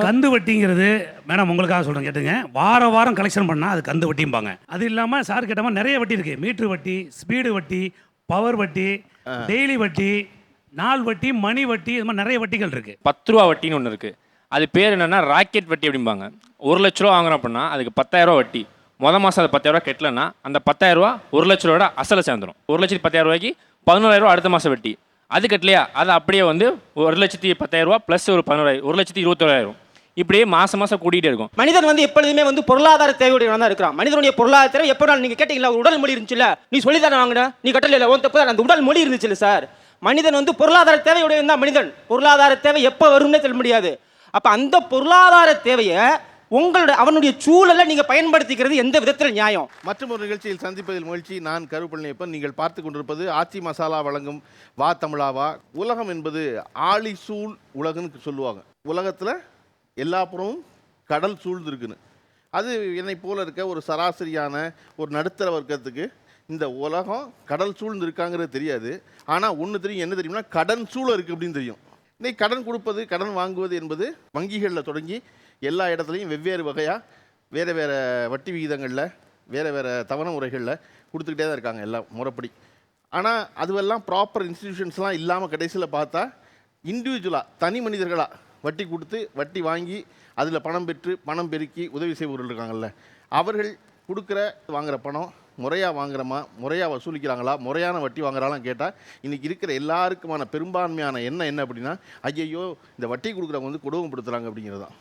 கந்து வட்டிங்கிறது மேடம் உங்களுக்காக சொல்கிறேன் கேட்டுங்க. வாரம் வாரம் கலெக்ஷன் பண்ணால் அது கந்து வட்டிம்பாங்க. அது இல்லாமல் சார் கேட்ட மாதிரி நிறைய வட்டி இருக்குது. மீட்ரு வட்டி, ஸ்பீடு வட்டி, பவர் வட்டி, டெய்லி வட்டி, நாள் வட்டி, மணி வட்டி, இது மாதிரி நிறைய வட்டிகள் இருக்குது. 10 ரூபா வட்டின்னு ஒன்று இருக்குது. அது பேர் என்னென்னா ராக்கெட் வட்டி அப்படிம்பாங்க. 1 லட்ச ரூபா வாங்குறோம் அப்படின்னா அதுக்கு 10,000 ரூபா வட்டி. மாதம் அது 10,000 ரூபா கட்டலன்னா அந்த 10,000 ரூபா 1 லட்ச ரூபாயோட அசலை சேர்ந்துடும். 1,10,000 ரூபாய்க்கு 11,000 ரூபா அடுத்த மாதம் வட்டி. அது கட்டலையா அது அப்படியே வந்து 1,10,000 ரூபா ப்ளஸ் ஒரு 11,000, 1,21,000 இப்படியே மாதம் கூட்டிகிட்டே இருக்கும். மனிதன் வந்து எப்பொழுதுமே வந்து பொருளாதார தேவையுடையவன் தான் இருக்கிறான். மனிதனுடைய பொருளாதார தேவை எப்போ நீங்கள் கேட்டீங்களா? ஒரு உடல் மொழி இருந்துச்சுல்ல, நீ சொல்லி தானே வாங்கின, நீ கட்டல உன் தப்பு. அந்த உடல் மொழி இருந்துச்சுல்ல சார். மனிதன் வந்து பொருளாதார தேவையுடையவன் தான் மனிதன். பொருளாதார தேவை எப்போ வரும்னே சொல்ல முடியாது. அப்போ அந்த பொருளாதார தேவையை உங்களுடைய அவனுடைய சூழலை நீங்க பயன்படுத்திக்கிறது எந்த விதத்தில் நியாயம்? மற்றும் ஒரு நிகழ்ச்சியில் சந்திப்பதில் மகிழ்ச்சி. நான் கருப்பழனியப்பன். நீங்கள் பார்த்து கொண்டிருப்பது ஆச்சி மசாலா வழங்கும் வா தமிழாவா. உலகம் என்பது ஆழி சூழ் உலகன்னு சொல்லுவாங்க. உலகத்தில் எல்லா புறமும் கடல் சூழ்ந்து இருக்குன்னு. அது என்னை போல இருக்க ஒரு சராசரியான ஒரு நடுத்தர வர்க்கத்துக்கு இந்த உலகம் கடல் சூழ்ந்து இருக்காங்கிறது தெரியாது. ஆனால் ஒன்று தெரியும், என்ன தெரியும்னா கடன் சூழ இருக்குது அப்படின்னு தெரியும். இன்னைக்கு கடன் கொடுப்பது, கடன் வாங்குவது என்பது வங்கிகளில் தொடங்கி எல்லா இடத்துலையும் வெவ்வேறு வகையாக வேறு வேறு வட்டி விகிதங்களில் வேறு வேறு தவணை முறைகளில் கொடுத்துக்கிட்டே தான் இருக்காங்க எல்லாம் முறைப்படி. ஆனால் அதுவெல்லாம் ப்ராப்பர் இன்ஸ்டிடியூஷன்ஸ்லாம் இல்லாமல் கடைசியில் பார்த்தா இண்டிவிஜுவலாக தனி மனிதர்களாக வட்டி கொடுத்து வட்டி வாங்கி அதில் பணம் பெற்று பணம் பெருக்கி உதவி செய்பவர்கள் இருக்காங்கல்ல, அவர்கள் கொடுக்குற வாங்குகிற பணம் முறையாக வாங்குறோமா, முறையாக வசூலிக்கிறாங்களா, முறையான வட்டி வாங்குறாலாம் கேட்டால் இன்றைக்கி இருக்கிற எல்லாருக்குமான பெரும்பான்மையான எண்ணம் என்ன அப்படின்னா, ஐயையோ இந்த வட்டி கொடுக்குறவங்க வந்து கொடுமைப்படுத்துகிறாங்க அப்படிங்கிறது தான்.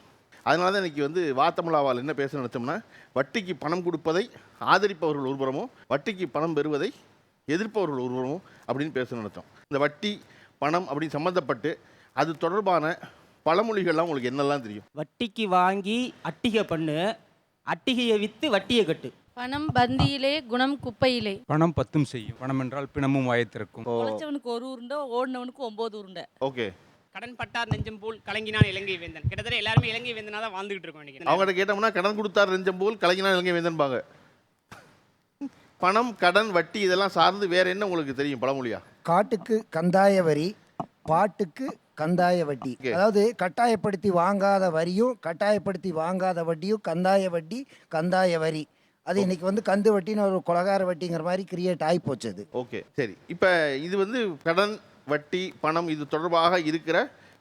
அதனால தான் இன்றைக்கி வந்து வா தமிழாவால் என்ன பேச நினச்சோம்னா, வட்டிக்கு பணம் கொடுப்பதை ஆதரிப்பவர்கள் ஒருபுறமும் வட்டிக்கு பணம் பெறுவதை எதிர்ப்பவர்கள் ஒருபுறமும் அப்படின்னு பேச நினச்சோம். இந்த வட்டி பணம் அப்படின்னு சம்மந்தப்பட்டு அது தொடர்பான பழமொழிகள்லாம் உங்களுக்கு என்னெல்லாம் தெரியும்? வட்டிக்கு வாங்கி அட்டிகை பண்ணு, அட்டிகையை விற்று வட்டியை கட்டு. பணம் பந்தியிலே குணம் குப்பையிலே. பணம் பத்தும் செய்யும். பணம் என்றால் பிணமும் வாயத்திருக்கும். உழைச்சவனுக்கு 1 உருண்டை, ஓடினவனுக்கு 9 உருண்டை. ஓகே. கடன் பட்டார் நெஞ்சம் போல் கலங்கினான் இலங்கை வேந்தன். கிட்டத்தட்ட எல்லாருமே இலங்கை வேந்தனா தான் வாழ்ந்துகிட்டு இருக்கோம் இன்னைக்கு. அவங்கள்ட்ட கேட்டோம்னா கடன் கொடுத்தார் நெஞ்சம் போல் கலங்கினான் இலங்கை வேந்தன்பாங்க. பணம், கடன், வட்டி இதெல்லாம் சார்ந்து வேற என்ன உங்களுக்கு தெரியும் பழமொழியா? காட்டுக்கு கந்தாய வரி, பாட்டுக்கு கந்தாய வட்டி. அதாவது கட்டாயப்படுத்தி வாங்காத வரியும் கட்டாயப்படுத்தி வாங்காத வட்டியும் கந்தாய வட்டி, கந்தாய வரி. அது இன்னைக்கு வந்து கந்து வட்டின்னு ஒரு கொலகார வட்டிங்கிற மாதிரி கிரியேட் ஆகி போச்சு அது. ஓகே, சரி. இப்போ இது வந்து கடன், வட்டி, பணம் இது தொடர்பாக இருக்கிற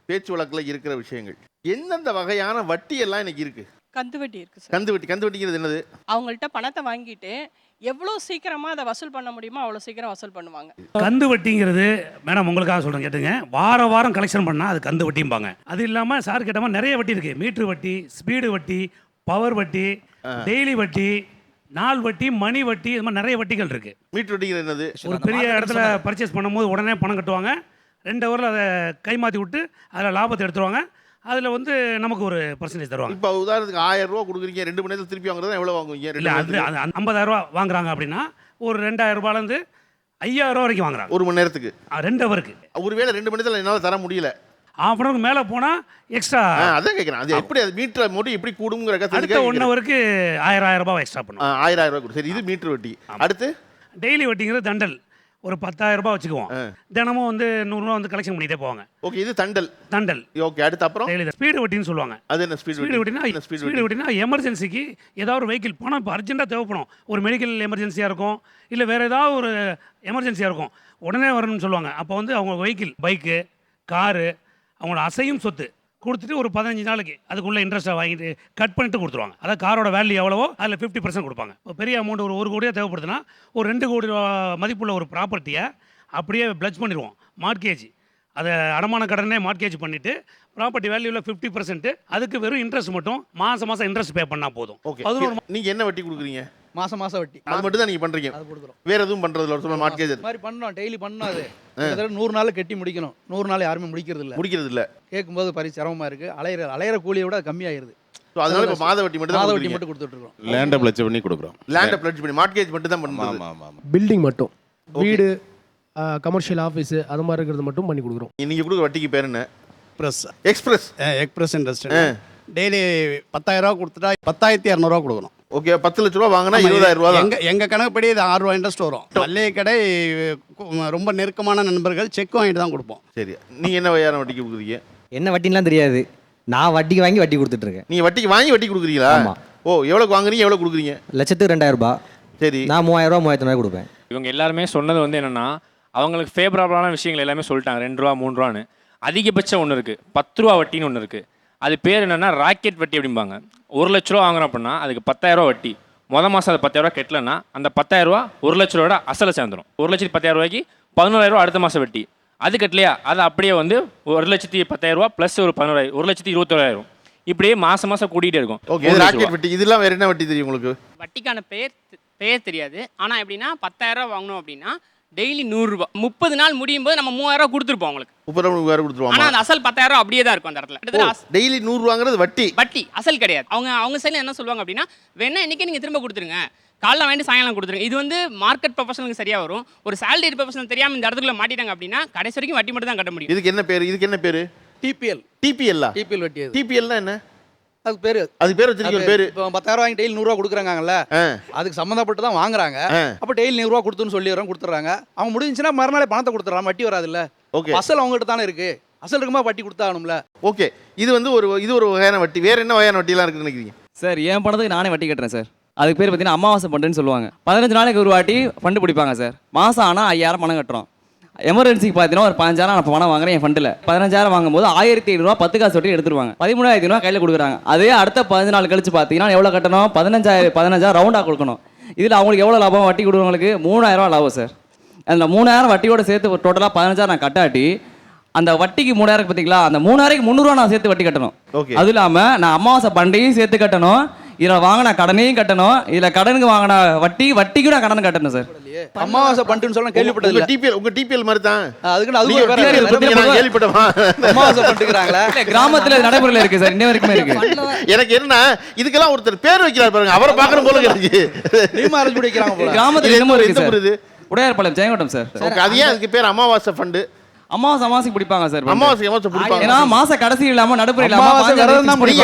பேச்சு வழக்கில் இருக்கிற விஷயங்கள். எந்தெந்த வகையான வட்டி எல்லாம் இன்னைக்கு இருக்கு? கந்து வட்டி இருக்கு சார். கந்து வட்டி. கந்து வட்டிங்கிறது என்னது? அவங்கள்ட்ட பணத்தை வாங்கிட்டு எவ்வளோ சீக்கிரமா அதை வசூல் பண்ண முடியுமோ அவ்வளோ சீக்கிரம் வசூல் பண்ணுவாங்க. கந்து வட்டிங்கிறது மேடம் உங்களுக்காக சொல்கிறேன் கேட்டுங்க. வாரம் வாரம் கலெக்ஷன் பண்ணால் அது கந்து வட்டிம்பாங்க. அது இல்லாமல் சார் கேட்ட மாதிரி நிறைய வட்டி இருக்குது. மீட்ரு வட்டி, ஸ்பீடு வட்டி, பவர் வட்டி, டெய்லி வட்டி, நாள் வட்டி, மணி வட்டி, இது மாதிரி நிறைய வட்டிகள் இருக்குது. மீட்ரு வட்டிங்கிறது என்னது? ஒரு பெரிய இடத்துல பர்ச்சேஸ் பண்ணும்போது உடனே பணம் கட்டுவாங்க. 2 ஹவரில் அதை கை மாற்றி விட்டு அதில் லாபத்தை எடுத்துருவாங்க. அதில் வந்து நமக்கு ஒரு பர்சன்டேஜ் தருவாங்க. இப்போ உதாரணத்துக்கு 1000 ரூபா கொடுக்குறீங்க, 2 மணி நேரத்தில் திருப்பி வாங்குறதா எவ்வளோ வாங்குவீங்க? இல்லை, அது 50,000 ரூபா வாங்குறாங்க அப்படின்னா ஒரு 2,000 ரூபாயிலேருந்து 5,000 ரூபா வரைக்கும் வாங்குறாங்க 1 மணி நேரத்துக்கு. 2 ஹவருக்கு. ஒருவேளை 2 மணி நேரத்தில் என்னால் தர முடியல, ½ ஹவருக்கு மேலே போனால் எக்ஸ்ட்ரா. அதான் கேட்குறேன். அது எப்படி அது மீட்டர் மோடி எப்படி கூடுங்கிற அடுத்த 1 ஹவருக்கு 1,000 ரூபாய் எக்ஸ்ட்ரா பண்ணுவோம். 1000 ரூபாய் கொடு. சரி, இது மீட்டர் வட்டி. அடுத்து டெய்லி வட்டிங்கிறது தண்டல். ஒரு 10,000 ரூபாய் வச்சுக்குவோம். தினமும் வந்து 100 ரூபா வந்து கலெக்ஷன் பண்ணிட்டே போவாங்க. ஓகே, இது தண்டல். தண்டல். ஓகே, அடுத்து அப்புறம் ஸ்பீடு வட்டின்னு சொல்லுவாங்க. அது என்ன ஸ்பீடு வட்டி? ஸ்பீடு வட்டினா எமர்ஜென்சிக்கு ஏதாவது ஒரு வெஹிக்கிள் பணம் இப்போ அர்ஜென்ட்டாக தேவைப்படும். ஒரு மெடிக்கல் எமர்ஜென்சியாக இருக்கும், இல்லை வேறு ஏதாவது ஒரு எமர்ஜென்சியாக இருக்கும், உடனே வரணும்னு சொல்லுவாங்க. அப்போ வந்து அவங்க வெஹிக்கிள், பைக்கு, காரு, அவங்களோட அசையும் சொத்து கொடுத்துட்டு ஒரு 15 நாளைக்கு அதுக்குள்ளே இன்ட்ரெஸ்ட்டை வாங்கிட்டு கட் பண்ணிட்டு கொடுத்துருவாங்க. அதாவது காரோட வேல்யூ எவ்வளவோ அதில் 50% கொடுப்பாங்க. இப்போ பெரிய அமௌண்ட் ஒரு 1 கோடியாக தேவைப்படுதுன்னா ஒரு 2 கோடி ரூபா மதிப்புள்ள ஒரு ப்ராப்பர்ட்டியை அப்படியே பிளட்ஜ் பண்ணிடுவோம். மார்க்கேஜ், அதை அடமான கடனே மார்க்கேஜ் பண்ணிவிட்டு ப்ராப்பர்ட்டி வேல்யூவில் 50%, அதுக்கு வெறும் இன்ட்ரெஸ்ட் மட்டும் மாதம் இன்ட்ரெஸ்ட் பே பண்ணால் போதும். ஓகே, நீங்கள் என்ன வட்டி கொடுக்குறீங்க? மாசம் வட்டி. அது மட்டும் தான் நீங்கள் பண்ணுறீங்க? அது கொடுக்குறோம். வேறு எதுவும் பண்ணுறதில்ல? ஒரு சொல்ல மார்க்கேஜ் மாதிரி பண்ணோம், டெய்லி பண்ணோம். அது கிட்டத்தட்ட 100 நாள் கட்டி முடிக்கணும். 100 நாள் யாருமே முடிக்கிறது இல்லை. கேட்கும்போது பரி சிரமமாக இருக்குது. அலையிற கூலியை விட கம்மியாயிருது. அதனால இப்போ மாத வட்டி மட்டும் கொடுத்துட்டு இருக்கோம். லேண்டை பிளட்ஜ் பண்ணி கொடுக்குறோம். லேண்டை பிளட்ஜ் பண்ணி மார்க்கேஜ் மட்டும் தான் பண்ணுறோம். ஆமாம். பில்டிங் மட்டும், வீடு, கமர்ஷியல் ஆஃபீஸு அது மாதிரி இருக்கிறது மட்டும் பண்ணி கொடுக்குறோம். நீங்கள் கொடுக்குற வட்டிக்கு பேர் என்ன? Express industry. டெய்லி 10,000 ரூபா கொடுத்துட்டா 10,200 ரூபா கொடுக்கணும். ஓகே, 10 லட்ச ரூபா வாங்கினா 20,000 ரூபா தான். எங்கள் கணக்குப்படி இது 6 ரூபா இன்ட்ரெஸ்ட் வரும். மல்லிகை கடை ரொம்ப நெருக்கமான நண்பர்கள் செக் வாங்கிட்டு தான் கொடுப்போம். சரி, நீங்கள் என்ன வகையான வட்டிக்கு கொடுக்குறீங்க? என்ன வட்டின்லாம் தெரியாது. நான் வட்டிக்கு வாங்கி வட்டி கொடுத்துட்டு இருக்கேன். நீங்க வட்டிக்கு வாங்கி வட்டி கொடுக்குறீங்களா? ஆமா. ஓ, எவ்வளோக்கு வாங்குறீங்க, எவ்வளோ கொடுக்குறீங்க? லட்சத்துக்கு 2000 ரூபாய். சரி. நான் 3000 ரூபா 3500 கொடுப்பேன். இவங்க எல்லாருமே சொன்னது வந்து என்னென்னா அவங்களுக்கு ஃபேவரபுளான விஷயங்கள் எல்லாமே சொல்லிட்டாங்க. 2 ரூபா 3 ரூபான்னு. அதிகபட்சம் ஒன்று இருக்குது, 10 ரூபா வட்டின்னு ஒன்று இருக்குது. அது பேர் என்னென்னா ராக்கெட் வட்டி அப்படிம்பாங்க. 1 லட்ச ரூபா வாங்குறோம் அப்படின்னா அதுக்கு 10000 ரூபா வட்டி. மாதம் அது 10000 ரூபா கட்டலைன்னா அந்த 10000 ரூபா 1 லட்ச ரூபாயோட அசலை சேர்ந்துடும். 1,10,000 ரூபாய்க்கு 11000 ரூபா அடுத்த மாதம் வட்டி. அது கட்டலையா அது அப்படியே வந்து 1,10,000 ரூபா ப்ளஸ் ஒரு 11,000, 1,21,000. இப்படியே மாதம் கூட்டிகிட்டே இருக்கும். ஓகே, இது ராக்கெட் வட்டி. இதெல்லாம் வேறு என்ன வட்டி தெரியும் உங்களுக்கு? வட்டிக்கான பெயர் தெரியாது. ஆனால் எப்படின்னா 10000 ரூபா வாங்கணும் அப்படின்னா டெய்லி 100 ரூபா. 30 நாள் முடியும் போது நம்ம 3000 ரூபா கொடுத்துருப்போம் உங்களுக்கு. 30,000 கொடுத்துருவாங்க. ஆனால் அந்த அசல் 10000 ரூபா அப்படியே தான் இருக்கும் அந்த இடத்துல. டெய்லி 100 ரூபாங்கிறது வட்டி. வட்டி அசல் கிடையாது. அவங்க சைடில் என்ன சொல்லுவாங்க அப்படின்னா வேணா இன்னைக்கே நீங்கள் திரும்ப கொடுத்துருங்க, காலைல வாங்கிட்டு சாயங்காலம் கொடுத்துருங்க. இது வந்து மார்க்கெட் ப்ரொஃபஷனலுக்கு சரியாக வரும். ஒரு சேலரி ப்ரொஃபஷனல் தெரியாமல் இந்த இடத்துக்குள்ள மாட்டிட்டாங்க அப்படின்னா கடைசி வரைக்கும் வட்டி மட்டும் தான் கட்ட முடியும். இதுக்கு என்ன பேர்? டிபிஎல். டிபிஎல்லா? டிபிஎல் வட்டி. டிபிஎல்னா என்ன? அதுக்கு பேர் வச்சிருக்க பேர். இப்போ 10000 வாங்கி டெய்லி 100 ரூபா கொடுக்குறாங்கல்ல, அதுக்கு சம்மந்தப்பட்டு தான் வாங்குறாங்க. அப்போ டெய்லி 100 ரூபா கொடுத்துன்னு சொல்லிடுறோம், கொடுத்துட்றாங்க. அவங்க முடிஞ்சுன்னா மறுநாளே பணத்தை கொடுத்துட்றாங்க, வட்டி வராது இல்லை. ஓகே, அசல் அவங்ககிட்ட தானே இருக்கு, அசல் இருக்குமா வட்டி கொடுத்தாகணும்ல. ஓகே, இது வந்து ஒரு வகையான வட்டி. வேற என்ன வகையான வட்டிலாம் இருக்குன்னு நினைக்கிறீங்க? சார் என் பணத்துக்கு நானே வட்டி கட்டுறேன் சார். அதுக்கு பேர் பார்த்தீங்கன்னா அமாவாசை ஃபண்டுன்னு சொல்லுவாங்க. 15 நாளைக்கு ஒரு வாட்டி ஃபண்டு பிடிப்பாங்க சார். மாதம் ஆனால் 5000 பணம் கட்டுறோம். எமர்ஜென்சிக்கு பார்த்தீங்கன்னா ஒரு 15,000 நான் பணம் வாங்குறேன் என் ஃபண்டில். 15,000 வாங்கும்போது 1500 ரூபா 10 காசு வட்டி எடுத்துருவாங்க. 13,500 ரூபா கையில் கொடுக்குறாங்க. அதே அடுத்த 15 நாள் கழிச்சு பார்த்தீங்கன்னா எவ்வளோ கட்டணும்? 15,000 ரவுண்டாக கொடுக்கணும். இதில் அவங்களுக்கு எவ்வளோ லாபம்? வட்டி கொடுக்குறவங்களுக்கு 3000 ரூபா லாபம் சார். அந்த 3000 வட்டியோட சேர்த்து டோட்டலாக 15,000 நான் கட்டாட்டி அந்த வட்டிக்கு 3000 பார்த்தீங்களா, அந்த 3000க்கு 300 ரூபா நான் சேர்த்து வட்டி கட்டணும். அது இல்லாமல் நான் அமாவாசை பண்டையும் சேர்த்து கட்டணும், இதில் வாங்கின கடனையும் கட்டணும், இதில் கடனுக்கு வாங்கின வட்டிக்கு நான் கடன் கட்டணும் சார். அமாவாசை பண்டுன்னு சொல்ல கேள்விப்பட்டது. உங்க டிபிஎல் மாதிரி தான் அதுக்கு அது கேள்விப்பட்டமா அமாவாசை பண்டுக்கிறாங்களா? கிராமத்தில் நடைமுறையில் இருக்கு சார், இன்ன வரைக்குமே இருக்கு. எனக்கு என்ன இதுக்கெல்லாம் ஒருத்தர் பேர் வைக்கிறார் பாருங்க, அவரை பார்க்கணும் போல இருக்கு. கிராமத்தில் என்னமோ இருக்கு சார். உடையார்பாளையம் ஜெயங்கொண்டம் சார். அது ஏன் அதுக்கு பேர் அமாவாசை ஃபண்டு? அமாவாசை பிடிப்பாங்க சார். அமாவாசை பிடிப்பாங்க. ஏன்னா மாச கடைசி இல்லாம நடுப்புற இல்லாம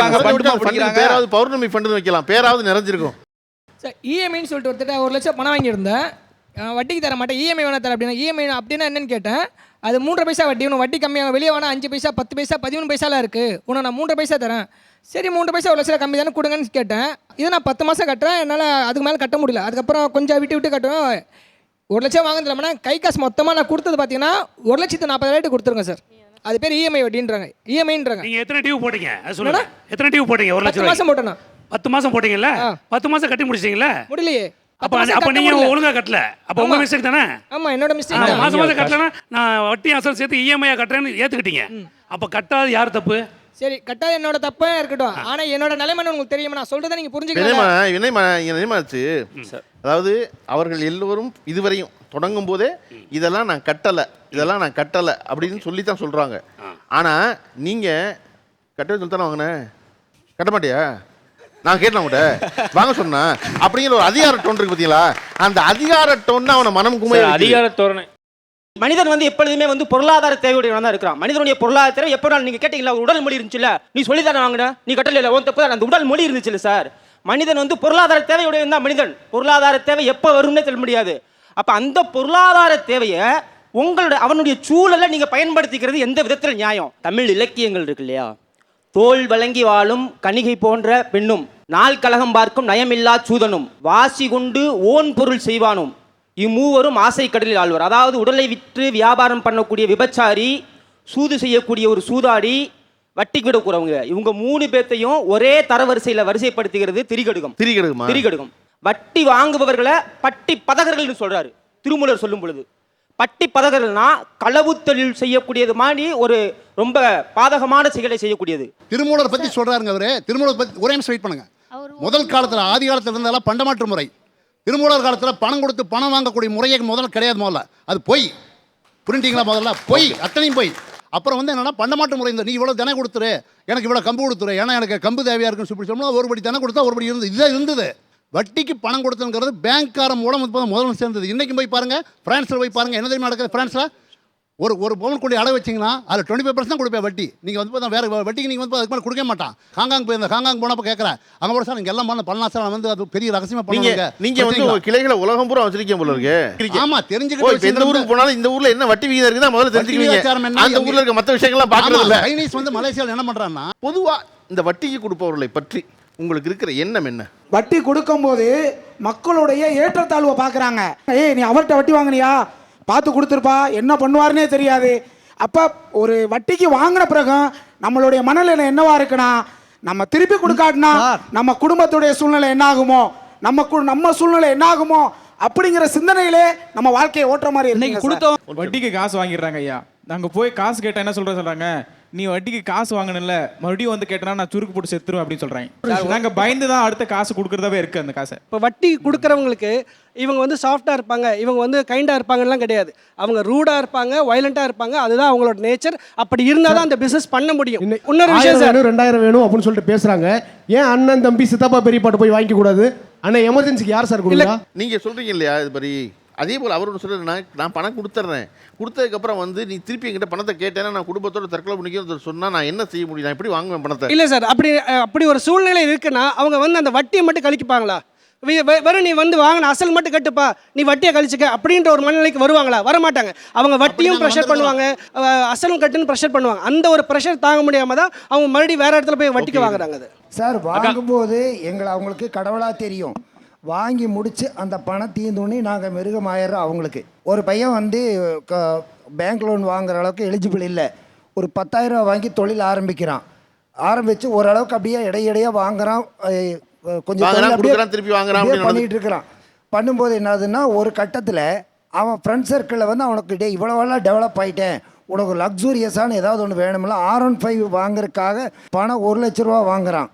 பேராவது பௌர்ணமி ஃபண்டு வைக்கலாம், பேராவது நிறைஞ்சிருக்கும் சார். இஎம்ஐன்னு சொல்லிட்டு ஒருத்தர் 1 லட்சம் பணம் வாங்கியிருந்தேன், வட்டிக்கு தர மாட்டேன், இஎம்ஐ வேணா தர அப்படின்னா. இஎம்ஐ அப்படின்னா என்னன்னு கேட்டேன். அது 3 பைசா வட்டி. உனக்கு வட்டி கம்மியாக வெளியே வேணா 5 பைசா 10 பைசா 13 பைசாலாம் இருக்குது, உனக்கு நான் 3 பைசா தரேன். சரி 3 பைசா 1 லட்சம் கம்மி தானே கொடுங்கன்னு கேட்டேன். இதை நான் 10 மாதம் கட்டுறேன், என்னால் அதுக்கு மேலே கட்ட முடியல. அதுக்கப்புறம் கொஞ்சம் விட்டு கட்டுவேன். 1 லட்சம் வாங்குறதுலனா கை காசு மொத்தமாக நான் கொடுத்தது பார்த்தீங்கன்னா 1,40,000 கொடுத்துருங்க சார். அது பேர் இஎம்ஐ வட்டின்றாங்க, இஎம்ஐன்றாங்க. நீங்கள் எத்தனை டியூ போட்டீங்க அது சொல்லுங்க. எத்தனை டியூ போட்டீங்க? 1 லட்சம் 10 மாதம் போட்டேண்ணா. 10 மாதம் போட்டீங்கல்ல? 10 மாதம் கட்டி முடிச்சிட்டீங்களா? முடியலையே. அப்போ நீங்கள் ஒழுங்காக கட்டல. அப்போ உங்கள் மிஸ்டேக் தானே? ஆமாம், என்னோட மிஸ்டேக் தான். மாதம் கட்டலன்னா நான் வட்டி அசல் சேர்த்து இஎம்ஐயாக கட்டுறேன்னு ஏற்றுக்கிட்டீங்க. அப்போ கட்டாது யார் தப்பு? சரி, கட்டாது என்னோட தப்பா இருக்கட்டும். ஆனால் என்னோட நிலைமை உங்களுக்கு தெரியுமா? நான் சொல்றதை நீங்கள் புரிஞ்சுக்கணும். அதாவது அவர்கள் எல்லோரும் இதுவரையும் தொடங்கும் போதே இதெல்லாம் நான் கட்டலை அப்படின்னு சொல்லி தான் சொல்கிறாங்க. ஆனால் நீங்கள் கட்டவே சொல்லித்தானே வாங்கினேன், கட்ட மாட்டியா? நான் கேட்டேன் கூட வாங்க சொன்னா அப்படிங்கிற ஒரு அதிகார டோன் இருக்கு பார்த்தீங்களா? அந்த அதிகார டோன் அவனை மனம் குமைய அதிகார தோரணை. மனிதன் வந்து எப்பொழுதுமே வந்து பொருளாதார தேவையுடையவன் தான் இருக்கிறான். மனிதனுடைய பொருளாதார தேவை எப்போ நீங்க கேட்டீங்களா? உடல் மொழி இருந்துச்சுல்ல, நீ சொல்லி தானே வாங்கின, நீ கட்டல உன் தப்பு தான். அந்த உடல் மொழி இருந்துச்சுல்ல சார். மனிதன் வந்து பொருளாதார தேவையுடையவன் தான் மனிதன். பொருளாதார தேவை எப்போ வரும்னே சொல்ல முடியாது. அப்போ அந்த பொருளாதார தேவையை அவனுடைய சூழலை நீங்க பயன்படுத்திக்கிறது எந்த விதத்தில் நியாயம்? தமிழ் இலக்கியங்கள் இருக்கு இல்லையா? தோல் வழங்கி வாழும் கணிகை போன்ற பெண்ணும், நாள் கலகம் பார்க்கும் நயமில்லா சூதனும், வாசி கொண்டு ஓன் பொருள் செய்வானும், இம்மூவரும் ஆசை கடலில் ஆழ்வார். அதாவது உடலை விற்று வியாபாரம் பண்ணக்கூடிய விபச்சாரி, சூது செய்யக்கூடிய ஒரு சூதாடி, வட்டி விடக்கூறவங்க, இவங்க 3 பேர்த்தையும் ஒரே தரவரிசையில் வரிசைப்படுத்துகிறது திரிகடுகம். வட்டி வாங்குபவர்களை பட்டி பதகர்கள்னு சொல்றாரு திருமூலர் சொல்லும் பொழுது. பட்டி பதகர்கள்னா களவு தொழில் செய்யக்கூடியது மாதிரி ஒரு ரொம்ப பாதகமான செயலை செய்யக்கூடியது. திருமூலர் பத்தி சொல்றாருங்க அவரு. திருமூலர் பத்தி ஒரே நிமிஷம் வெயிட் பண்ணுங்க. முதல் காலத்தில் ஆதி காலத்தில் இருந்தாலும் பண்டமாற்று முறை. திருமூலர் காலத்தில் பணம் கொடுத்து பணம் வாங்கக்கூடிய முறையே முதல்ல கிடையாது. முதல்ல அது பொய். புரிஞ்சிங்களா? முதல்ல பொய், அத்தனையும் பொய். அப்புறம் வந்து என்னன்னா பண்டமாற்று முறை. இந்த நீ இவ்வளோ தினம் கொடுத்துரு, எனக்கு இவ்வளோ கம்பு கொடுத்துரு, ஏன்னா எனக்கு கம்பு தேவையா இருக்குன்னு சொல்லி சொன்னால் ஒரு படி தினம் கொடுத்தா ஒரு படி இருந்தது. இதுதான் இருந்தது. வட்டிக்கு பணம் கொடுத்ததுங்கிறது பேங்க்காரன் மூலம் முதல்ல சேர்ந்தது. இன்றைக்கும் போய் பாருங்கள், ஃப்ரான்ஸில் போய் பாருங்கள், என்ன தெரியுமா நடக்குது? ஃப்ரான்ஸில் ஒரு பவுன் கொண்டு அடகு வச்சிங்கன்னா அதில் 25% தான் கொடுப்பேன் வட்டி. நீங்கள் வந்து பார்த்தா வேறு வட்டிக்கு நீங்கள் வந்து அதுக்கு மேலே கொடுக்க மாட்டான். ஹாங்காங் போயிருந்தேன், ஹாங்காங் போனப்போ கேட்குறேன், அங்கே கூட சார் நீங்கள் எல்லாம் பண்ணலாம் சார், நான் வந்து அது பெரிய ரகசியமாக பண்ணுவீங்க. நீங்கள் வந்து உங்க கிளைகளை உலகம் பூரா வச்சிருக்கீங்க போல இருக்கு. ஆமாம், தெரிஞ்சுக்கிட்டு எந்த ஊருக்கு போனாலும் இந்த ஊரில் என்ன வட்டி விகிதம் இருக்குதா முதல்ல தெரிஞ்சுக்கிறீங்க. அந்த ஊரில் இருக்க மற்ற விஷயங்கள்லாம் பார்க்கறது இல்லை. சைனீஸ் வந்து மலேசியாவில் என்ன பண்ணுறான்னா, பொதுவாக இந்த வட்டிக்கு கொடுப்பவர்களை பற்றி உங்களுக்கு இருக்கிற எண்ணம் என்ன? வட்டி கொடுக்கும்போது மக்களுடைய ஏற்றத்தாழ்வை பார்க்குறாங்க. ஏய், நீ அவர்கிட்ட வட்டி வாங்கினியா, பார்த்து கொடுத்துருப்பா, என்ன பண்ணுவாருன்னே தெரியாது. அப்போ ஒரு வட்டிக்கு வாங்கின பிறகு நம்மளுடைய மனநிலை என்னவா இருக்குன்னா, நம்ம திருப்பி கொடுக்காட்டினா நம்ம குடும்பத்துடைய சூழ்நிலை என்ன ஆகுமோ, நம்ம சூழ்நிலை என்ன ஆகுமோ அப்படிங்கிற சிந்தனையிலே நம்ம வாழ்க்கையை ஓட்டுற மாதிரி இன்னைக்கு கொடுத்தோம். வட்டிக்கு காசு வாங்கிடுறாங்க ஐயா. நாங்கள் போய் காசு கேட்டால் என்ன சொல்கிறாங்க, நீ வட்டிக்கு காசு வாங்கணும்ல, மறுபடியும் வந்து கேட்டனா நான் சுருக்கு போட்டு செத்துருவேன் அப்படின்னு சொல்கிறாங்க. நாங்கள் பயந்து தான் அடுத்த காசு கொடுக்குறதாவே இருக்குது அந்த காசை. இப்போ வட்டி கொடுக்குறவங்களுக்கு இவங்க வந்து சாஃப்டாக இருப்பாங்க, இவங்க வந்து கைண்டாக இருப்பாங்கலாம் கிடையாது. அவங்க ரூடாக இருப்பாங்க, வயலண்ட்டாக இருப்பாங்க. அதுதான் அவங்களோட நேச்சர். அப்படி இருந்தால் தான் அந்த பிஸ்னஸ் பண்ண முடியும். இன்னொரு விஷயம் சார், 2000 வேணும் அப்படின்னு சொல்லிட்டு பேசுகிறாங்க. ஏன் அண்ணன் தம்பி சித்தப்பா பெரியப்பாட்டு போய் வாங்கிக்க கூடாது? அண்ணன் எமர்ஜென்சிக்கு யார் சார் கொடுக்கல? நீங்கள் சொல்கிறீங்க இல்லையா இது மாதிரி, அதே போல் அவர் ஒன்று சொல்கிறார், நான் பணம் கொடுத்துட்றேன், கொடுத்ததுக்கப்புறம் வந்து நீ திருப்பி என்கிட்ட பணத்தை கேட்டேன்னா நான் குடும்பத்தோட தற்கொலை பண்ணிக்கிறேன் சொன்னால் நான் என்ன செய்ய முடியும், நான் எப்படி வாங்குவேன் பணத்தை? இல்லை சார், அப்படி ஒரு சூழ்நிலை இருக்குன்னா அவங்க வந்து அந்த வட்டியை மட்டும் கழிப்பாங்களா? வெறும் நீ வந்து வாங்கின அசல் மட்டும் கட்டுப்பா, நீ வட்டியை கழிச்சுக்க அப்படின்ற ஒரு மனநிலைக்கு வருவாங்களா? வரமாட்டாங்க. அவங்க வட்டியும் ப்ரெஷர் பண்ணுவாங்க, அசலும் கட்டுன்னு ப்ரெஷர் பண்ணுவாங்க. அந்த ஒரு ப்ரெஷர் தாங்க முடியாம தான் அவங்க மறுபடியும் வேற இடத்துல போய் வட்டிக்கு வாங்குறாங்க. அது சார், வாங்கும்போது அவங்களுக்கு கடவுளாக தெரியும். வாங்கி முடித்து அந்த பணம் தீர்ந்தோடனே நாங்கள் மிருகமாயிடுறோம் அவங்களுக்கு. ஒரு பையன் வந்து பேங்க் லோன் வாங்குற அளவுக்கு எலிஜிபிள் இல்லை. ஒரு 10,000 ரூபா வாங்கி தொழில் ஆரம்பித்து ஓரளவுக்கு அப்படியே இடையிடையாக வாங்குறான், கொஞ்சம் திருப்பி வாங்குறான் பண்ணிட்டு இருக்கிறான். பண்ணும்போது என்னதுன்னா, ஒரு கட்டத்தில் அவன் ஃப்ரெண்ட் சர்க்கிளில் வந்து அவனுக்கு இவ்வளோவெல்லாம் டெவலப் ஆகிட்டேன், உனக்கு லக்ஸூரியஸான ஏதாவது ஒன்று வேணும்ல, R15 வாங்குறதுக்காக பணம் 1 லட்ச ரூபா வாங்குறான்.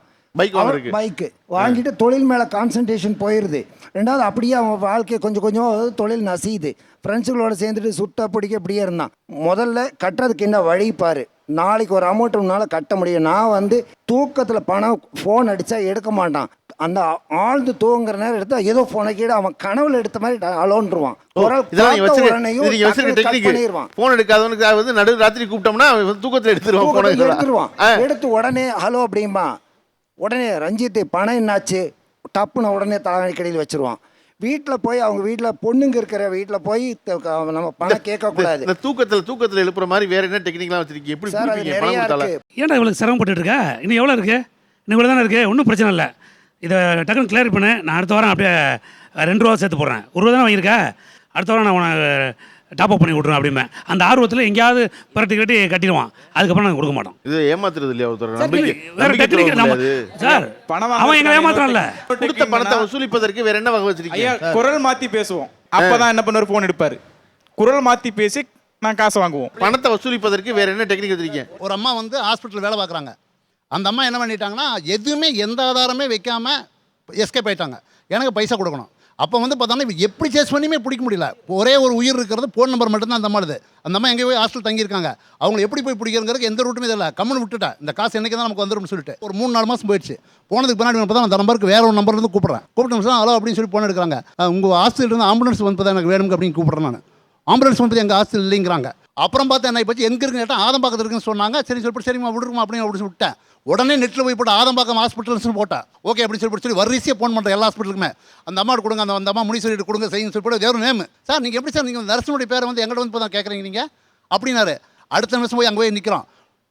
பைக்கு வாங்கிட்டு தொழில் மேலே கான்சன்ட்ரேஷன் போயிடுது. ரெண்டாவது அப்படியே அவன் வாழ்க்கையை கொஞ்சம் கொஞ்சம் தொழில் நசியுது. ஃப்ரெண்ட்ஸுகளோட சேர்ந்துட்டு சுட்ட பிடிக்க இப்படியே இருந்தான். முதல்ல கட்டுறதுக்கு என்ன வழி பாரு, நாளைக்கு ஒரு அமௌண்ட் உன்னால் கட்ட முடியும். நான் வந்து தூக்கத்தில் பணம் ஃபோன் அடித்தா எடுக்க மாட்டான். அந்த ஆழ்ந்து தூங்குற நேரம் எடுத்தா ஏதோ ஃபோனை கீழே அவன் கனவுல எடுத்த மாதிரி அலோன்றுவான். ஃபோன் எடுக்காதவனுக்கு வந்து நடு ராத்திரி கூப்பிட்டோம்னா தூக்கத்தில் எடுத்துருவான். எடுத்து உடனே ஹலோ அப்படிம்பா. உடனே ரஞ்சித் பணம் என்னாச்சு டப்புன்னு உடனே தலைக்கடியில் வச்சிருவான். வீட்டில் போய் அவங்க வீட்டில் பொண்ணுங்க இருக்கிற வீட்டில் போய் நம்ம பணம் கேட்கக்கூடாது. தூக்கத்தில் எழுப்புற மாதிரி வேற என்ன டெக்னிக்லாம் வச்சிருக்கீங்க? எப்படி சார், அது நிறையா இருக்கு. ஏன்டா இவ்வளவு சிரமப்பட்டு இருக்கா? இன்னும் எவ்வளோ இருக்கு? இன்னும் இவ்வளோ தானே இருக்கு, ஒன்றும் பிரச்சனை இல்லை. இதை டக்குன்னு கிளியர் பண்ணு. நான் அடுத்த வாரம் அப்படியே 2 ரூபா சேர்த்து போடுறேன். 1 ரூபா தானே வாங்கியிருக்கேன், அடுத்த வாரம் நான் உனக்கு டாப் அப் பண்ணி விட்ருவேன் அப்படிமே. அந்த ஆர்வத்தில் எங்கேயாவது பரட்டி கட்டி கட்டிடுவான். அதுக்கப்புறம் நாங்கள் கொடுக்க மாட்டோம். இது ஏமாத்துறது இல்லையா? வேற டெக்னிக் சார், அவன் எங்களை ஏமாத்துறான்ல. கொடுத்த பணத்தை வசூலிப்பதற்கு வேற என்ன வகை வச்சிருக்கீங்க? குரல் மாற்றி பேசுவோம். அப்பதான் என்ன பண்ணுவார், ஃபோன் எடுப்பார், குரல் மாற்றி பேசி நான் காசு வாங்குவோம். பணத்தை வசூலிப்பதற்கு வேற என்ன டெக்னிக் வச்சிருக்கீங்க? ஒரு அம்மா வந்து ஹாஸ்பிட்டல் வேலை பார்க்குறாங்க. அந்த அம்மா என்ன பண்ணிட்டாங்கன்னா, எதுவுமே எந்த ஆதாரமே வைக்காம எஸ்கேப் ஆயிட்டாங்க. எனக்கு பைசா கொடுக்கணும். அப்போ வந்து பார்த்தோன்னா எப்படி சேஸ் பண்ணியுமே பிடிக்க முடியல. ஒரே ஒரு உயிர் இருக்கிறது, ஃபோன் நம்பர் மட்டும்தான் அந்த அம்மாடுது. அந்த அம்மா எங்கே போய் ஹாஸ்டல் தங்கியிருக்காங்க. அவங்க எப்படி போய் பிடிக்கிறதுக்கு எந்த ரூட்டுமே இல்லை. கம்முன்னு விட்டுட்டேன், இந்த காசு என்னைக்கு தான் நமக்கு வந்துடும் சொல்லிட்டு. ஒரு 3-4 மாதம் போயிடுச்சு. போனதுக்கு பின்னாடி பார்த்தா அந்த நம்பருக்கு வேற ஒரு நம்பர்லேருந்து கூப்பிட்றேன். கூப்பிட்டு ஹலோ அப்படின்னு சொல்லி ஃபோன் எடுக்கிறாங்க. உங்கள் ஹாஸ்டல் இருந்து ஆம்புலன்ஸ் வந்து பார்த்தா எனக்கு வேணுங்க அப்படின்னு கூப்பிட்றேன். நான் ஆம்புலன்ஸ் வந்து எங்கள் ஹாஸ்டல் இல்லைங்கிறாங்க. அப்புறம் பார்த்தா என்ன போச்சு, எங்கே இருக்குன்னு கேட்டால் ஆதம்பாக்கத்தில் இருக்குன்னு சொன்னாங்க. சரி சொல்லிட்டு சரிம்மா விடுமா அப்படின்னு விட்டேன். உடனே நெட்டில் போய் போட்டு ஆதம்பாக்கம் ஹாஸ்பிட்டல்ஸ்னு போட்டேன். ஓகே அப்படின்னு சொல்லி வரிசையாக ஃபோன் பண்ணுறேன் எல்லா ஹாஸ்பிட்டலுக்குமே. அந்த அம்மாவோட கொடுங்க, அந்த அம்மா முனீஸ்வரி கொடுங்க செய்யுங்க சொல்லி போட்டு வேறு நேம். சார் நீங்கள் எப்படி சார் நீங்கள் நர்ஸனுடைய பேரை வந்து எங்கிட்ட வந்து இப்போ தான் கேட்குறீங்க நீங்கள் அப்படின்னாரு. அடுத்த நிமிஷம் போய் அங்கே போய் நிற்கிறோம்.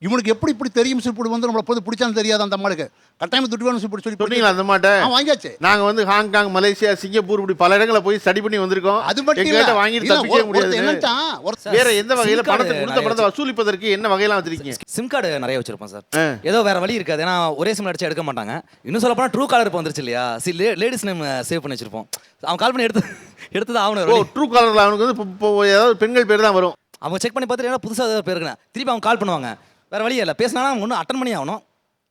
இவனுக்கு எப்படி இப்படி தெரியும் சொல்லி வந்து நம்மளை போது பிடிச்சாலும் தெரியாது. அந்த அம்மாளுக்கு கட்டாயம் துட்டு வேணும் சொல்லி சொன்னீங்களா? அந்த மாட்டை வாங்கியாச்சு. நாங்கள் வந்து ஹாங்காங், மலேசியா, சிங்கப்பூர் இப்படி பல இடங்களை போய் ஸ்டடி பண்ணி வந்திருக்கோம். அது மட்டும் வாங்கிட்டு தப்பிக்க முடியாது. வேற எந்த வகையில் பணத்தை கொடுத்த பணத்தை வசூலிப்பதற்கு என்ன வகையெல்லாம் வச்சிருக்கீங்க? சிம் கார்டு நிறைய வச்சிருப்போம் சார். ஏதோ வேற வழி இருக்காது, ஏன்னா ஒரே சிம் அடிச்சு எடுக்க மாட்டாங்க. இன்னும் சொல்ல போனால் ட்ரூ காலர் இப்போ வந்துருச்சு இல்லையா? லேடிஸ் நேம் சேவ் பண்ணி வச்சிருப்போம். அவன் கால் பண்ணி எடுத்தது ஆகணும். ட்ரூ காலரில் அவனுக்கு வந்து ஏதாவது பெண்கள் பேர் தான் வரும். அவங்க செக் பண்ணி பார்த்துட்டு புதுசாக ஏதாவது பேருக்குண்ணா திருப்பி அவங்க கால் பண்ணுவாங்க. வேற வழி இல்லை, பேசினா ஒன்றும் அட்டன் பண்ணி ஆகணும்.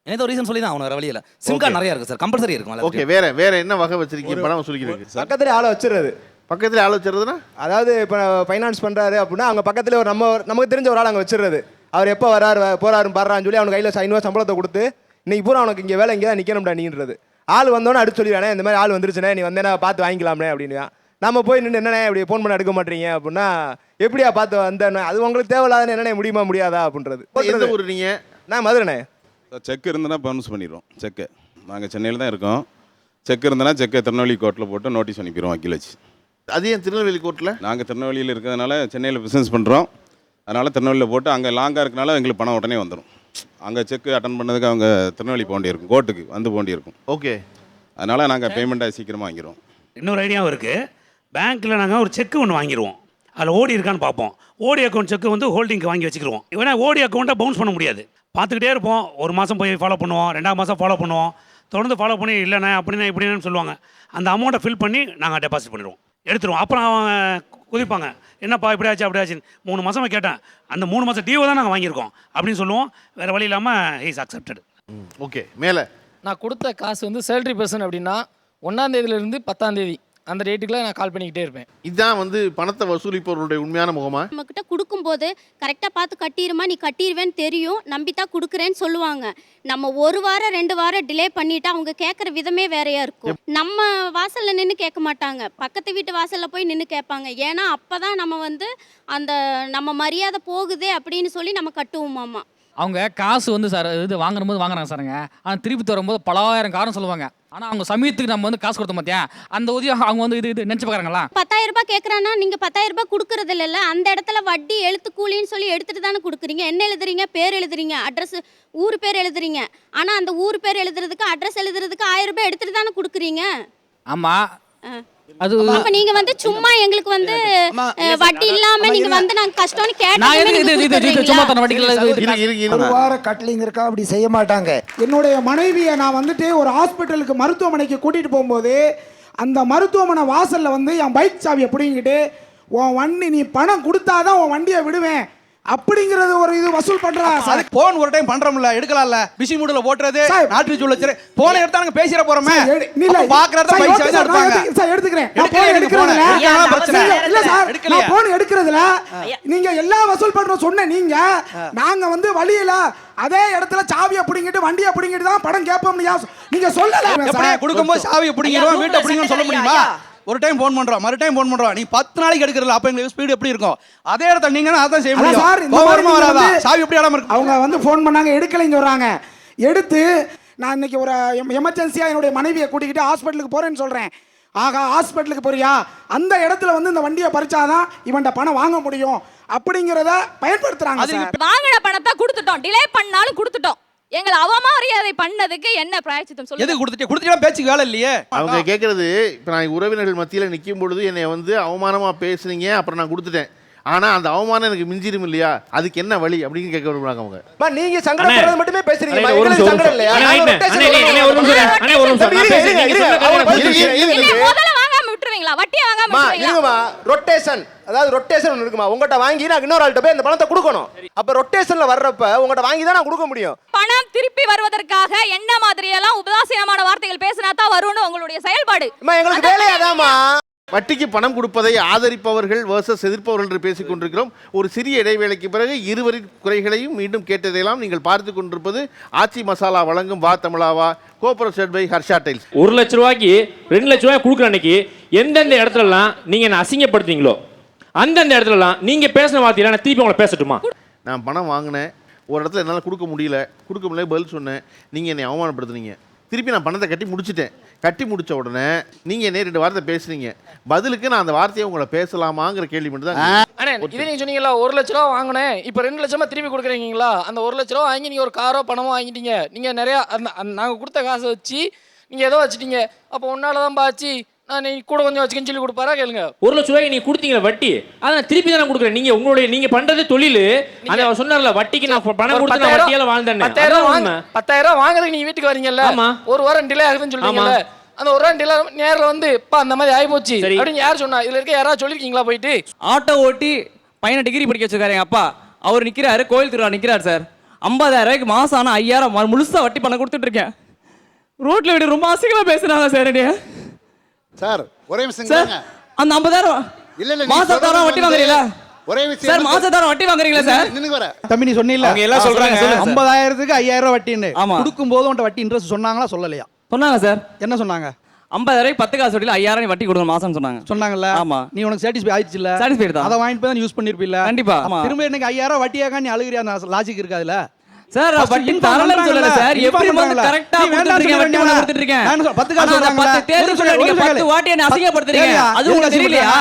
ஏதோ ரீசன் சொல்லி தான் ஆகணும், வேற வழி இல்லை. சிம் கார்டு நிறைய இருக்கு சார், கம்பல்சரி இருக்கும். ஓகே, வேற என்ன வகை வச்சிருக்கீங்க பணம் வசூலிக்கிறதுக்கு? பக்கத்துல ஆளை வச்சிருது. பக்கத்துல ஆள் வச்சிருதுன்னா, அதாவது இப்போ ஃபைனான்ஸ் பண்ணுறாரு அப்படின்னா அவங்க பக்கத்தில் ஒரு நமக்கு தெரிஞ்ச ஒரு ஆள் அங்கே வச்சிருது. அவர் எப்போ வராரு போறாருன்னு பாடுறான்னு சொல்லி அவனுக்கு கையில் 500 ரூபா சம்பளத்தை கொடுத்து இன்னைக்கு பூரா அவனுக்கு இங்கே வேலை இங்கே தான் நிற்கணும்டா நீன்றது. ஆள் வந்தோன்னே அடிச்சு சொல்லிடுவானே, இந்த மாதிரி ஆள் வந்துருச்சுனே, நீ வந்தேன்னா பார்த்து வாங்கிக்கலாம்னே அப்படின்னு. நம்ம போய் நின்று என்னண்ணே இப்படி ஃபோன் பண்ண எடுக்க மாட்டீங்க அப்படின்னா எப்படியா பார்த்து வந்தேன் அது உங்களுக்கு தேவையில்லாத என்னண்ணே முடியுமா முடியாதா அப்படின்றது. எந்த ஊர் நீங்க? நான் மதுரைண்ணே. செக் இருந்தனா பவுன்ஸ் பண்ணிடுவோம். செக்கு நாங்கள் சென்னையில் தான் இருக்கோம். செக் இருந்தனா செக்கை திருநெல்வேலி கோர்ட்டில் போட்டு நோட்டீஸ் அனுப்பிடுவோம் வக்கீல் வச்சு. அது ஏன் திருநெல்வேலி கோர்ட்டில்? நாங்கள் திருநெல்வேலியில் இருக்கிறதுனால சென்னையில் பிஸ்னஸ் பண்ணுறோம். அதனால் திருநெல்வேலியில் போட்டு அங்கே லாங்காக இருக்கனால எங்களுக்கு பணம் உடனே வந்துடும். அங்கே செக்கு அட்டன் பண்ணதுக்கு அவங்க திருநெல்வேலி போக வேண்டியிருக்கும், கோர்ட்டுக்கு வந்து போக வேண்டியிருக்கும். ஓகே. அதனால் நாங்கள் பேமெண்ட்டை சீக்கிரமாக வாங்கிடுவோம். இன்னொரு ஐடியாவும் இருக்குது. பேங்க்கில் நாங்கள் ஒரு செக்கு ஒன்று வாங்கிடுவோம். அதில் ஓடி இருக்கான்னு பார்ப்போம். ஓடி அக்கௌண்ட் செக்கு வந்து ஹோல்டிங்க்கு வாங்கி வச்சுக்கிடுவோம். ஏன்னா ஓடி அக்கௌண்ட்டை பவுன்ஸ் பண்ண முடியாது. பார்த்துக்கிட்டே இருப்போம். ஒரு மாதம் போய் ஃபாலோ பண்ணுவோம், 2ஆம் மாதம் ஃபாலோ பண்ணுவோம். தொடர்ந்து ஃபாலோ பண்ணி இல்லைண்ணே அப்படின்னா இப்படின்னு சொல்லுவாங்க. அந்த அமௌண்ட்டை ஃபில் பண்ணி நாங்கள் டெபாசிட் பண்ணிடுவோம், எடுத்துருவோம். அப்புறம் அவங்க குதிப்பாங்க, என்னப்பா இப்படி ஆச்சு அப்படி ஆச்சுன்னு. 3 மாதமாக கேட்டேன், அந்த 3 மாதம் டியூவை தான் நாங்கள் வாங்கியிருக்கோம் அப்படின்னு சொல்லுவோம். வேறு வழி இல்லாமல் இஸ் அக்செப்டட். ஓகே. மேலே நான் கொடுத்த காசு வந்து சேலரி பர்சன் அப்படின்னா 1ஆம் தேதியிலேருந்து 10ஆம் தேதி அந்த டேட்டுக்குள்ள நான் கால் பண்ணிக்கிட்டே இருப்பேன். இதுதான் வந்து பணத்தை வசூலிப்பவர்களுடைய உண்மையான முகமா? நம்மக்கிட்ட கொடுக்கும்போது கரெக்டாக பார்த்து கட்டிடுமா, நீ கட்டிடுவேன்னு தெரியும், நம்பித்தான் கொடுக்குறேன்னு சொல்லுவாங்க. நம்ம 1 வாரம் 2 வாரம் டிலே பண்ணிட்டா அவங்க கேட்குற விதமே வேறையா இருக்கும். நம்ம வாசலில் நின்று கேட்க மாட்டாங்க, பக்கத்து வீட்டு வாசலில் போய் நின்று கேட்பாங்க. ஏன்னா அப்போ தான் நம்ம வந்து அந்த நம்ம மரியாதை போகுதே அப்படின்னு சொல்லி நம்ம கட்டுவோமாமா. அவங்க காசு வந்து சார் இது வாங்கும்போது வாங்குறாங்க சாருங்க, ஆனால் திருப்பி தரும்போது பலாயிரம் காரணம் சொல்லுவாங்க. ஆனால் அவங்க சமயத்துக்கு நம்ம வந்து காசு கொடுத்த மாத்தியா அந்த உதவி அவங்க வந்து இது நினச்சி பார்க்குறாங்களா? 10,000 ரூபாய் கேட்குறான்னா நீங்கள் 10,000 ரூபாய் கொடுக்குறது இல்லைல்ல, அந்த இடத்துல வட்டி எழுத்து கூலின்னு சொல்லி எடுத்துகிட்டு தானே கொடுக்குறீங்க. என்ன எழுதுறீங்க? பேர் எழுதுறீங்க, அட்ரஸ் ஊர் பேர் எழுதுறீங்க. ஆனால் அந்த ஊர் பேர் எழுதுறதுக்கு அட்ரஸ் எழுதுறதுக்கு 1000 ரூபாய் எடுத்துகிட்டு தானே கொடுக்குறீங்க. ஆமாம், அது அப்ப நீங்க வந்து சும்மா எங்களுக்கு வந்து வட்டி இல்லாம நீங்க வந்து நாங்க கஷ்டம்னு ஒரு வார கட்லிங் இருக்கா அப்படி செய்ய மாட்டாங்க. என்னுடைய மனைவியை நான் வந்துட்டு ஒரு ஹாஸ்பிட்டலுக்கு மருத்துவமனைக்கு கூட்டிட்டு போகும்போது அந்த மருத்துவமனை வாசல்ல வந்து என் பைக் சாவியை பிடிங்கிட்டு உன் வண்டி நீ பணம் கொடுத்தாதான் உன் வண்டியை விடுவேன் அப்படிங்கறது ஒரு இது வசூல் பண்றா. அதுக்கு போன் ஒரு டைம் பண்றோம்ல, எடுக்கலாம்ல. பிசி மூடுல போட்றது நாட்டு சொல்லுச்சு. போன் எடுத்தா நாங்க பேசிர போறோமே. நீல பாக்குறத பைக் சார்ஜ் எடுப்பாங்க. சார் எடுத்துக்கிறேன். நான் போன் எடுக்கறதுல இல்ல சார், நான் போன் எடுக்கறதுல நீங்க எல்லா வசூல் பண்றோம் சொன்ன நீங்க, நாங்க வந்து வழியில அதே இடத்துல சாவியை பிடிங்கிட்டு வண்டியை பிடிங்கிட்டு தான் படம் கேட்போம். நீங்க சொல்லல எப்படியே கொடுக்கும்போது சாவியை பிடிங்கிடுவோம், வீட்டை பிடிங்கன்னு சொல்ல முடியுமா? ஒரு டைம் ஃபோன் பண்றோம், மறு டைம் ஃபோன் பண்றோம். நீ 10 நாளைக்கு எடுக்கறல, அப்ப எங்களுக்கு ஸ்பீடு எப்படி இருக்கும்? அதே இடத்துல நீங்க அதான் செய்ய முடியும். சார் இந்த வருமா வராதா? சாவி எப்படி இல்லாம இருக்கு? அவங்க வந்து ஃபோன் பண்ணாங்க, எடுக்கலைங்க வராங்க. எடுத்து நான் இன்னைக்கு ஒரு எமர்ஜென்சியா என்னுடைய மனைவியை கூட்டிக்கிட்டு ஹாஸ்பிட்டலுக்கு போறேன்னு சொல்றேன். ஆகா ஹாஸ்பிட்டலுக்கு போறியா, அந்த இடத்துல வந்து இந்த வண்டியை பறிச்சாதான் இவன்ட பணம் வாங்க முடியும் அப்படிங்கறத பயன்படுத்துறாங்க. வாங்கின பணத்தை கொடுத்துட்டோம், டிலே பண்ணாலும் கொடுத்துட்டோம். எங்களை அவமரியாதை பண்ணதுக்கு என்ன பிராயச்சித்தம் சொல்லுங்க? எது கொடுத்துட்டே பேச்சுக்கு வேலை இல்லையே. அவங்க கேட்கறது, இப்போ நான் உறவினர்கள் மத்தியில் நிற்கும் பொழுது என்னை வந்து அவமானமாக பேசுனீங்க, அப்புறம் நான் கொடுத்துட்டேன். ஆனால் அந்த அவமானம் எனக்கு மிஞ்சிரும் இல்லையா, அதுக்கு என்ன வழி அப்படின்னு கேட்க விரும்புறாங்க அவங்க. நீங்க சங்கடப்படுறது மட்டுமே பேசுறீங்க, முதல்ல வாங்காம விட்டுருவீங்களா? வட்டியை வாங்காம விட்டுருவீங்களா? ரொட்டேஷன், அதாவது ரொட்டேஷன் இருக்குமா, உங்கள்கிட்ட வாங்கி நான் இன்னொரு ஆள்கிட்ட போய் அந்த பணத்தை கொடுக்கணும். அப்ப ரொட்டேஷன்ல வர்றப்ப உங்கள்கிட்ட வாங்கி தான் நான் கொடுக்க முடியும். பணம் திருப்பி வருவதற்காக என்ன மாதிரியெல்லாம் உபதாசீனமான வார்த்தைகள் பேசினா தான் வரும்னு உங்களுடைய செயல்பாடு. எங்களுக்கு வேலையாதாமா? வட்டிக்கு பணம் கொடுப்பதை ஆதரிப்பவர்கள் வர்சஸ் எதிர்ப்பவர்கள் என்று பேசிக் கொண்டிருக்கிறோம். ஒரு சிறிய இடைவேளைக்கு பிறகு இருவரின் குறைகளையும் மீண்டும் கேட்டதையெல்லாம் நீங்கள் பார்த்து கொண்டிருப்பது ஆச்சி மசாலா வழங்கும் வா தமிழாவா, கோஆபரேட் பை ஹர்ஷா டைல்ஸ். 1 லட்ச ரூபாய்க்கு 2 லட்ச ரூபாய் கொடுக்குற அன்னைக்கு எந்தெந்த இடத்துலலாம் நீங்கள் என்ன அசிங்கப்படுத்துறீங்களோ அந்தந்த இடத்துலலாம் நீங்கள் பேசின வார்த்தையில நான் திருப்பி உங்களை பேசட்டுமா? நான் பணம் வாங்கினேன், ஒரு இடத்துல என்னால் கொடுக்க முடியல பதில் சொன்னேன், நீங்கள் என்னை அவமானப்படுத்துனீங்க. திருப்பி நான் பணத்தை கட்டி முடிச்சிட்டேன். கட்டி முடித்த உடனே நீங்கள் என்ன 2 வார்த்தை பேசுனீங்க, பதிலுக்கு நான் அந்த வார்த்தையை உங்களை பேசலாமாங்கிற கேள்வி மட்டும் தான். அண்ணே இதே நீங்கள் சொன்னீங்களா 1 லட்ச ரூபா வாங்கினேன், இப்போ 2 லட்சமாக திருப்பி கொடுக்குறீங்களா? அந்த 1 லட்ச ரூபா வாங்கி நீங்கள் ஒரு காரோ பணமோ வாங்கிட்டீங்க. நீங்கள் நிறையா நாங்கள் கொடுத்த காசை வச்சு நீங்கள் ஏதோ வச்சுட்டீங்க. அப்போ ஒன்னால தான் பாச்சு நான் நீ கூட கொஞ்சம் வச்சுக்கன்னு சொல்லி கொடுப்பாரா கேளுங்க. 1 லட்ச ரூபாய்க்கு நீங்க கொடுத்தீங்க வட்டி, அதை நான் திருப்பி தான் கொடுக்குறேன். நீங்க பண்றது தொழில். அந்த அவர் சொன்னார்ல வட்டிக்கு நான் பணம் கொடுத்து நான் வட்டியால வாழ்ந்தேன். 10,000 வாங்குறதுக்கு நீங்க வீட்டுக்கு வரீங்கல்ல, ஒரு வாரம் டிலே ஆகுதுன்னு சொல்றீங்கல்ல, அந்த ஒரு வாரம் டிலே நேரில் வந்து இப்போ அந்த மாதிரி ஆகி போச்சு அப்படின்னு யார் சொன்னா? இதுல இருக்க யாராவது சொல்லிருக்கீங்களா? போயிட்டு ஆட்டோ ஓட்டி பையனை டிகிரி படிக்க வச்சிருக்காரு எங்க அப்பா. அவர் நிக்கிறாரு, கோயில் திருவிழா நிக்கிறாரு சார். 50,000 ரூபாய்க்கு மாசம் ஆனா 5,000 முழுசா வட்டி பணம் கொடுத்துட்டு இருக்கேன். ரோட்ல விட ரொம்ப அசிங்கமா பேசுறாங்க சார். சார் ஒரே விஷயம் சார், அந்த 50,000 இல்ல மாசத்தாரம் வட்டி வாங்குறீங்களா? ஒரே விஷயம் சார், மாசத்தாரம் வட்டி வாங்குறீங்களா சார்? நின்னு வர தம்பி நீ சொன்னீல்ல, அவங்க எல்லாம் சொல்றாங்க 50,000க்கு 5,000 ரூபாய் வட்டின்னு. ஆமா. கொடுக்கும்போது உன்கிட்ட வட்டி இன்ட்ரெஸ்ட் சொன்னாங்களா சொல்லலையா? சொன்னாங்க சார். என்ன சொன்னாங்க? 50,000 10 காசு வட்டியில் 5,000 வட்டி கொடுங்க மாசம் சொன்னாங்கல்ல ஆமா நீ உனக்கு சாட்டிஸ்ஃபை ஆயிடுச்சுல Satisfied தான். அதை வாங்கிட்டு போய் தான் யூஸ் பண்ணிருப்பீல கண்டிப்பா ஆமா திரும்ப எனக்கு 5,000 வட்டியாக நீ அழுகிறியா அந்த லாஜிக் இருக்காதுல சார் வட்டி தரலன்னு சொல்லல சார் எப்படி வந்து கரெக்ட்டா கொடுத்துட்டீங்க வட்டி கொடுத்துட்டீங்க 10 காசு சொல்றாங்க 10 தேதி சொல்றீங்க 10 வாட்டி என்ன அசிங்கப்படுத்துறீங்க அது உங்களுக்கு தெரியலையா